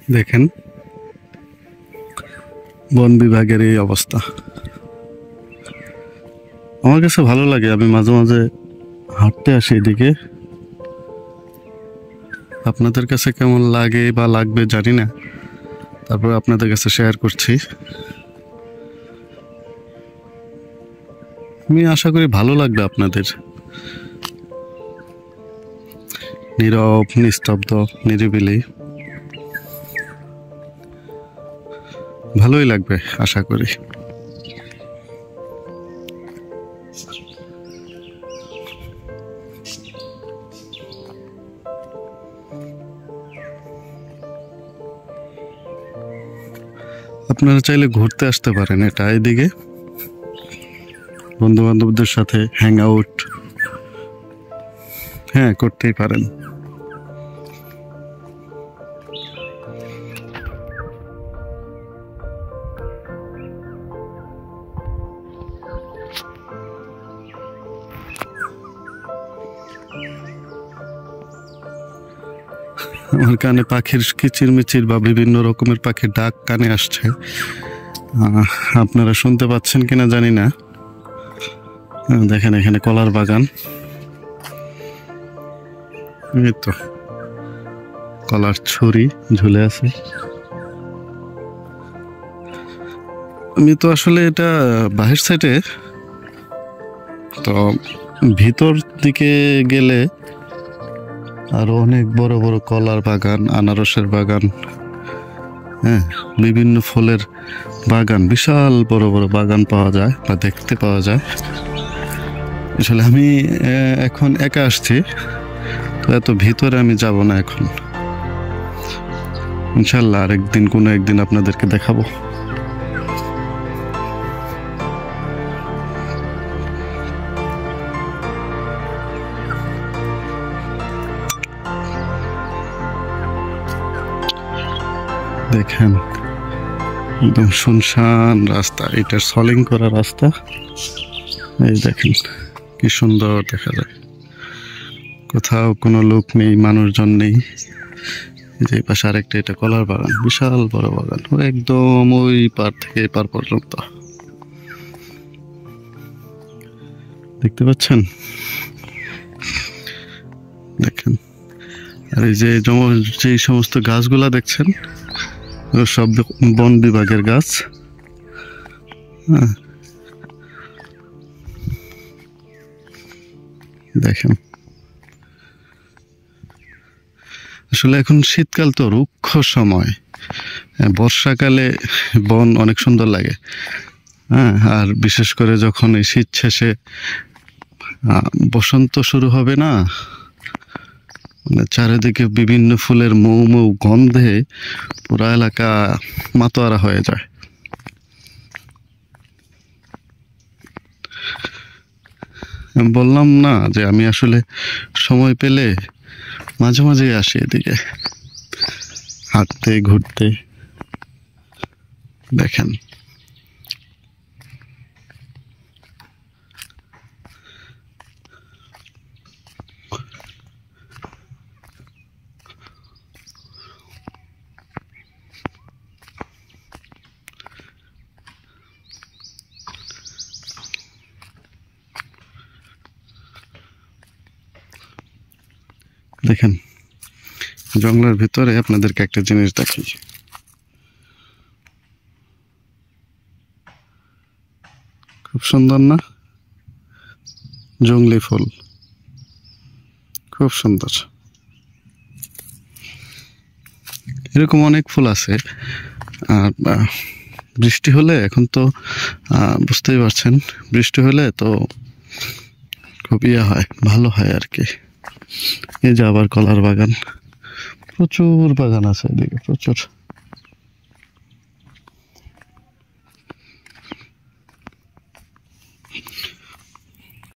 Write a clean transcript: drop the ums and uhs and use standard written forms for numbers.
দেখেন বন বিভাগের এই অবস্থা। আমার কাছে ভালো লাগে, আমি মাঝে মাঝে হাঁটতে আসি এদিকে। আপনাদের কাছে কেমন লাগে বা লাগবে জানি না, তারপরে আপনাদের কাছে শেয়ার করছি। আমি আশা করি ভালো লাগবে আপনাদের। নীরব, নিস্তব্ধ, নিরিবিলি, ভালোই লাগবে আশা করি। আপনারা চাইলে ঘুরতে আসতে পারেন এটা এদিকে, বন্ধু বান্ধবদের সাথে হ্যাং আউট করতেই পারেন। আমার কানে পাখির কিচিরমিচির বা বিভিন্ন রকমের পাখির ডাক কানে আসছে, আপনারা শুনতে পাচ্ছেন কিনা জানি না। দেখেন এখানে কলার বাগান, এই তো কলার ছড়ি ঝুলে আছে। আমি তো আসলে এটা বাহির সাইডে, তো ভিতর দিকে গেলে আরো অনেক বড় বড় কলার বাগান, আনারসের বাগান, বিভিন্ন ফলের বাগান, বিশাল বড় বড় বাগান পাওয়া যায় বা দেখতে পাওয়া যায়। আসলে আমি এখন একা আসছি, তো এত ভিতরে আমি যাব না এখন। ইনশাল্লাহ আরেকদিন কোনো একদিন আপনাদেরকে দেখাবো। দেখেন একদম শুনশান রাস্তা, এটা সলিং করা রাস্তা। এই দেখেন কি সুন্দর দেখা যায়, কোথাও কোনো লোক নেই, মানুষজন নেই। যে পাশে আরেকটা, এটা কলার বাগান, বিশাল বড় বাগান, একদম ওই পার থেকে এই পার পর্যন্ত দেখতে পাচ্ছেন। দেখেন আর এই যে সমস্ত গাছগুলা দেখছেন, সব বন বিভাগের গাছ। দেখেন আসলে এখন শীতকাল তো রুক্ষ সময়, বর্ষাকালে বন অনেক সুন্দর লাগে। আর বিশেষ করে যখন এই শীত শেষে বসন্ত শুরু হবে না, মানে চারিদিকে বিভিন্ন ফুলের মৌ মৌ গন্ধে পুরা এলাকা মাতোয়ারা হয়ে যায়। বললাম না যে আমি আসলে সময় পেলে মাঝে মাঝে আসি এদিকে হাঁটতে ঘুরতে। দেখেন দেখেন জঙ্গলের ভিতরে আপনাদেরকে একটা জিনিস দেখি, খুব সুন্দর না? জঙ্গলি ফুল, খুব সুন্দর। এরকম অনেক ফুল আছে। আর বৃষ্টি হলে, এখন তো বুঝতেই পারছেন, বৃষ্টি হলে তো খুব হয়, ভালো হয় আর কি। এই যে আবার কলার বাগান, প্রচুর বাগান আছে এদিকে, প্রচুর।